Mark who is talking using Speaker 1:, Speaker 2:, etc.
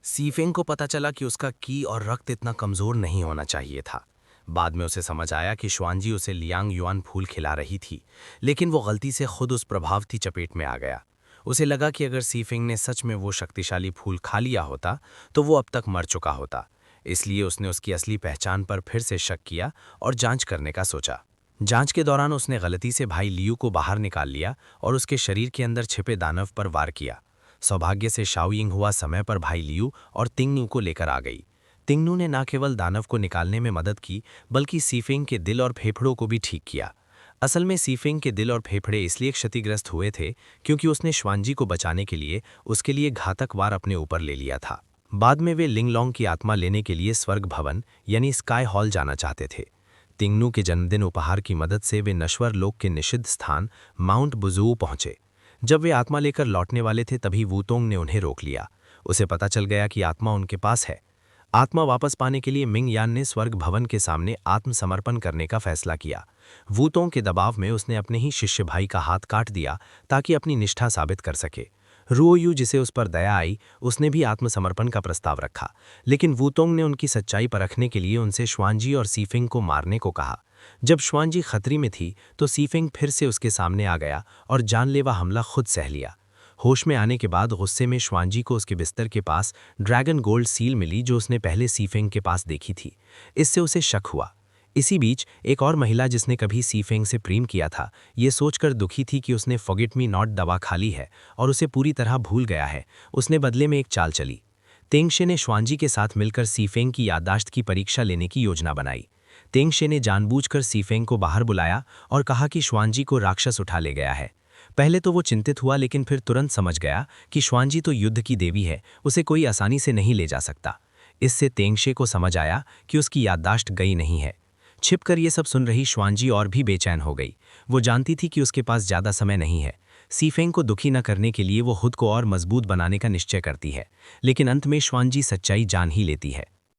Speaker 1: सीफेंग को पता चला कि उसका की और रक्त इतना कमजोर नहीं होना चाहिए था। बाद में उसे समझ आया कि श्वानजी उसे लियांग युआन फूल खिला रही थी, लेकिन वो गलती से खुद उस प्रभावती चपेट में आ गया। उसे लगा कि अगर सीफेंग ने सच में वो शक्तिशाली फूल खा लिया होता तो वो अब तक मर चुका होता। इसलिए उसने उसकी असली पहचान पर फिर से शक किया और जांच करने का सोचा। जांच के दौरान उसने गलती से भाई लियू को बाहर निकाल लिया और उसके शरीर के अंदर छिपे दानव पर वार किया। सौभाग्य से शाओयिंग हुआ समय पर भाई लियू और तिंगनू को लेकर आ गई। तिंगनू ने न केवल दानव को निकालने में मदद की, बल्कि सीफेंग के दिल और फेफड़ों को भी ठीक किया। असल में सीफेंग के दिल और फेफड़े इसलिए क्षतिग्रस्त हुए थे क्योंकि उसने श्वानजी को बचाने के लिए उसके लिए घातक वार अपने ऊपर ले लिया था। बाद में वे लिंगलोंग की आत्मा लेने के लिए स्वर्ग भवन यानी स्काई हॉल जाना चाहते थे। तिंगनू के जन्मदिन उपहार की मदद से वे नश्वर लोक के निषिद्ध स्थान माउंट बुजू पहुंचे। जब वे आत्मा लेकर लौटने वाले थे तभी वूतोंग ने उन्हें रोक लिया। उसे पता चल गया कि आत्मा उनके पास है। आत्मा वापस पाने के लिए मिंग यान ने स्वर्ग भवन के सामने आत्मसमर्पण करने का फैसला किया। वूतोंग के दबाव में उसने अपने ही शिष्य भाई का हाथ काट दिया ताकि अपनी निष्ठा साबित कर सके। रुओयू, जिसे उस पर दया आई, उसने भी आत्मसमर्पण का प्रस्ताव रखा, लेकिन वूतोंग ने उनकी सच्चाई परखने के लिए उनसे श्वानजी और सीफेंग को मारने को कहा। जब श्वानजी खतरे में थी तो सीफेंग फिर से उसके सामने आ गया और जानलेवा हमला खुद सह लिया। होश में आने के बाद गुस्से में श्वानजी को उसके बिस्तर के पास ड्रैगन गोल्ड सील मिली जो उसने पहले सीफेंग के पास देखी थी। इससे उसे शक हुआ। इसी बीच एक और महिला जिसने कभी सीफेंग से प्रेम किया था, ये सोचकर दुखी थी कि उसने फॉरगेट मी नॉट दवा खा ली है और उसे पूरी तरह भूल गया है। उसने बदले में एक चाल चली। तेंगशे ने श्वानजी के साथ मिलकर सीफेंग की याददाश्त की परीक्षा लेने की योजना बनाई। तेंगशे ने जानबूझकर सीफेंग को बाहर बुलाया और कहा कि श्वानजी को राक्षस उठा ले गया है। पहले तो वो चिंतित हुआ, लेकिन फिर तुरंत समझ गया कि श्वानजी तो युद्ध की देवी है, उसे कोई आसानी से नहीं ले जा सकता। इससे तेंगशे को समझ आया कि उसकी याददाश्त गई नहीं है। छिपकर ये सब सुन रही श्वानजी और भी बेचैन हो गई। वो जानती थी कि उसके पास ज़्यादा समय नहीं है। सीफेंग को दुखी न करने के लिए वो खुद को और मजबूत बनाने का निश्चय करती है, लेकिन अंत में श्वानजी सच्चाई जान ही लेती है।